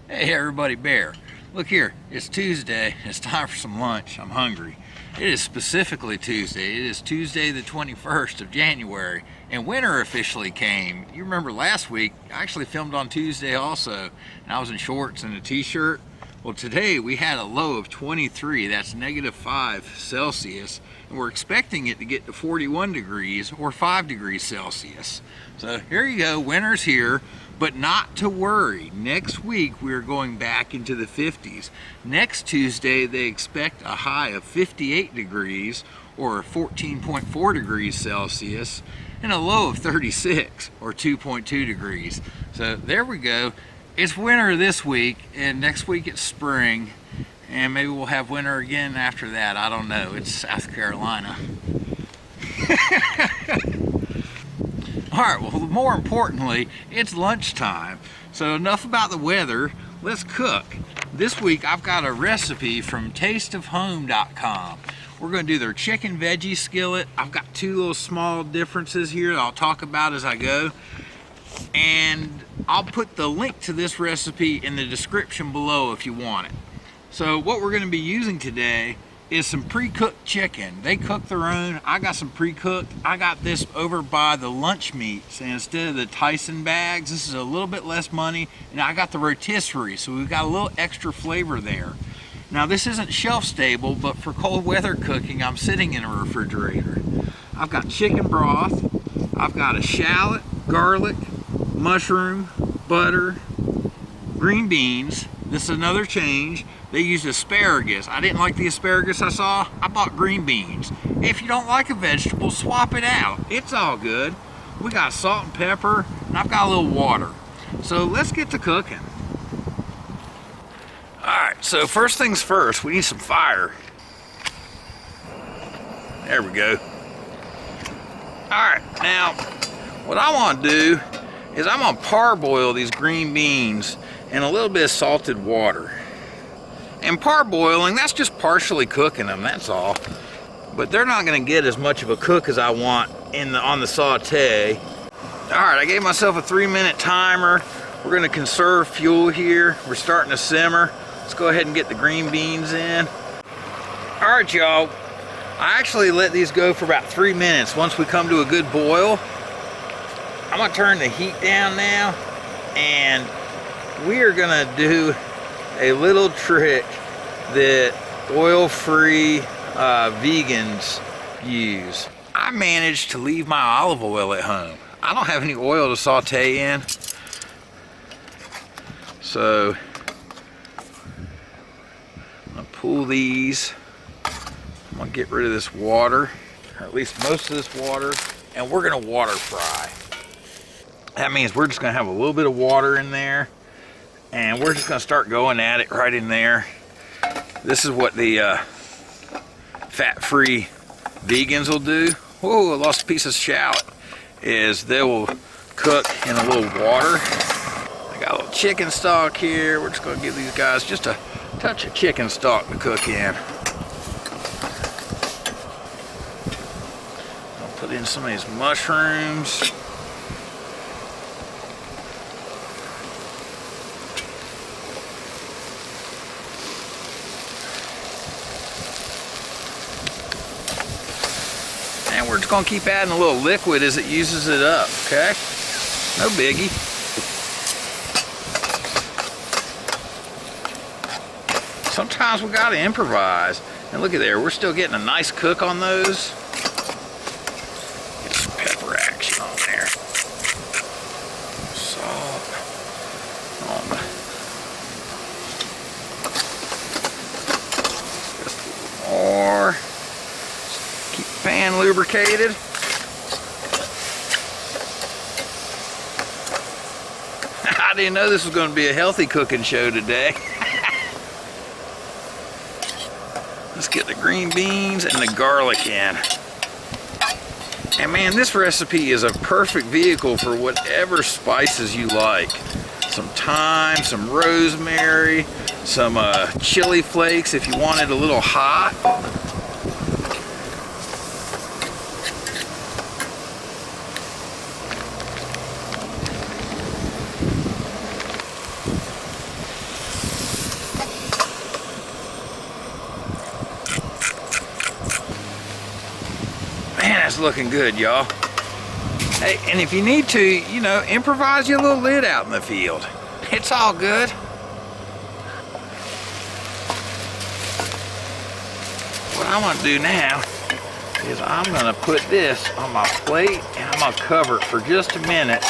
Hey everybody, Bear. Look here, it's Tuesday. It's time for some lunch. I'm hungry. It is specifically Tuesday. It is Tuesday the 21st of January, and winter officially came. You remember last week, I actually filmed on Tuesday also, and I was in shorts and a t-shirt. Well, today we had a low of 23, that's -5 Celsius, and we're expecting it to get to 41 degrees or 5 degrees Celsius. So here you go, winter's here, but not to worry. Next week we're going back into the 50s. Next Tuesday they expect a high of 58 degrees or 14.4 degrees Celsius and a low of 36 or 2.2 degrees. So there we go. It's winter this week, and next week it's spring, and maybe we'll have winter again after that. I don't know. It's South Carolina. All right, well, more importantly, it's lunchtime. So enough about the weather, let's cook. This week I've got a recipe from tasteofhome.com. We're gonna do their chicken veggie skillet. I've got two little small differences here that I'll talk about as I go. And I'll put the link to this recipe in the description below if you want it. So what we're gonna be using today is some pre-cooked chicken. They cook their own. I got some pre-cooked. I got this over by the lunch meats, and instead of the Tyson bags, this is a little bit less money, and I got the rotisserie, so we've got a little extra flavor there. Now this isn't shelf stable, but for cold weather cooking, I'm sitting in a refrigerator. I've got chicken broth, I've got a shallot, garlic, mushroom, butter, green beans. This is another change. They used asparagus. I didn't like the asparagus I saw. I bought green beans. If you don't like a vegetable, swap it out. It's all good. We got salt and pepper, and I've got a little water. So let's get to cooking. All right, so first things first, we need some fire. There we go. All right, now, what I want to do is I'm gonna parboil these green beans in a little bit of salted water. And parboiling, that's just partially cooking them, that's all. But they're not gonna get as much of a cook as I want on the saute. All right, I gave myself a 3-minute timer. We're gonna conserve fuel here. We're starting to simmer. Let's go ahead and get the green beans in. All right, y'all. I actually let these go for about 3 minutes. Once we come to a good boil, I'm gonna turn the heat down now, and we are gonna do a little trick that oil-free vegans use. I managed to leave my olive oil at home. I don't have any oil to saute in, so I'm gonna pull these. I'm gonna get rid of this water, or at least most of this water, and we're gonna water fry. That means we're just gonna have a little bit of water in there, and we're just gonna start going at it right in there. This is what the fat-free vegans will do. Whoa, I lost a piece of shallot. Is they will cook in a little water. I got a little chicken stock here. We're just gonna give these guys just a touch of chicken stock to cook in. I'll put in some of these mushrooms. And we're just gonna keep adding a little liquid as it uses it up, okay? No biggie. Sometimes we gotta improvise. And look at there, we're still getting a nice cook on those. Get some pepper action on there. Salt on the, just a little more. Keep the pan lubricated. I didn't know this was going to be a healthy cooking show today. Let's get the green beans and the garlic in. And man, this recipe is a perfect vehicle for whatever spices you like. Some thyme, some rosemary, some chili flakes if you want it a little hot. it's looking good, y'all. Hey, and if you need to, you know, improvise your little lid out in the field. It's all good. What I'm gonna do now is I'm gonna put this on my plate and I'm gonna cover it for just a minute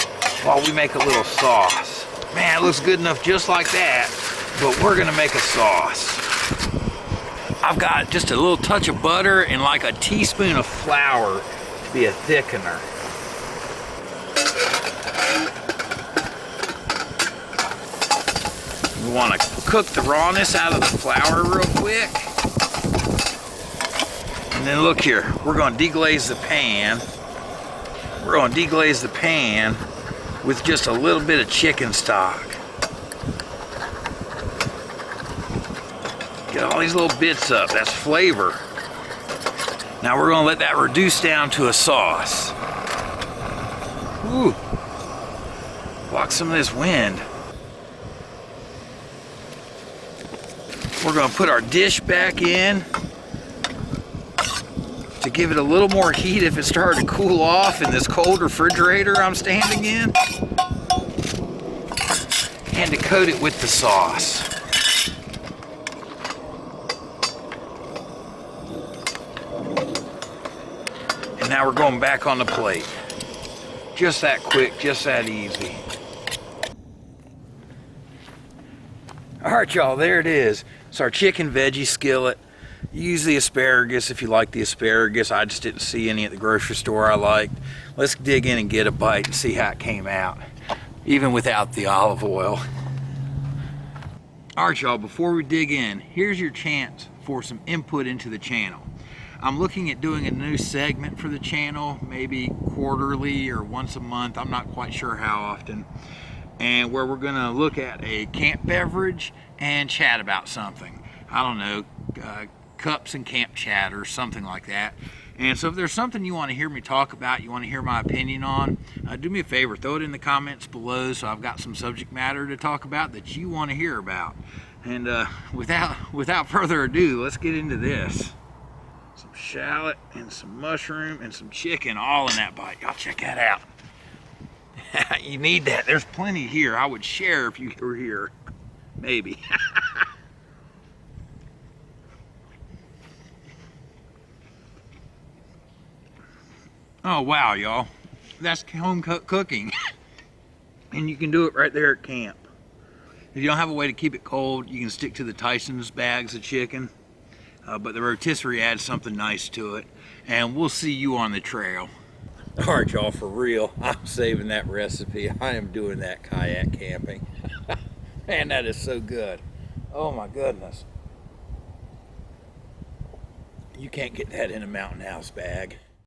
while we make a little sauce. Man, it looks good enough just like that, but we're gonna make a sauce. I've got just a little touch of butter and like a teaspoon of flour to be a thickener. We want to cook the rawness out of the flour real quick. And then look here, we're going to deglaze the pan. We're going to deglaze the pan with just a little bit of chicken stock. Get all these little bits up, that's flavor. Now we're going to let that reduce down to a sauce. Ooh, block some of this wind. We're going to put our dish back in to give it a little more heat if it started to cool off in this cold refrigerator I'm standing in. And to coat it with the sauce. And now we're going back on the plate. Just that quick, just that easy. All right, y'all, there it is. It's our chicken veggie skillet. Use the asparagus if you like the asparagus. I just didn't see any at the grocery store I liked. Let's dig in and get a bite and see how it came out, even without the olive oil. All right, y'all, before we dig in, here's your chance for some input into the channel. I'm looking at doing a new segment for the channel, maybe quarterly or once a month. I'm not quite sure how often. And where we're gonna look at a camp beverage and chat about something. I don't know, cups and camp chat or something like that. And so if there's something you want to hear me talk about, you want to hear my opinion on, do me a favor, throw it in the comments below so I've got some subject matter to talk about that you want to hear about. And without further ado, let's get into this. Some shallot and some mushroom and some chicken all in that bite. Y'all check that out. You need that. There's plenty here. I would share if you were here. Maybe. Oh wow, y'all. That's home cooking. And you can do it right there at camp. If you don't have a way to keep it cold, you can stick to the Tyson's bags of chicken. But the rotisserie adds something nice to it. And we'll see you on the trail. All right, y'all, for real, I'm saving that recipe. I am doing that kayak camping. Man, that is so good. Oh my goodness. You can't get that in a Mountain House bag.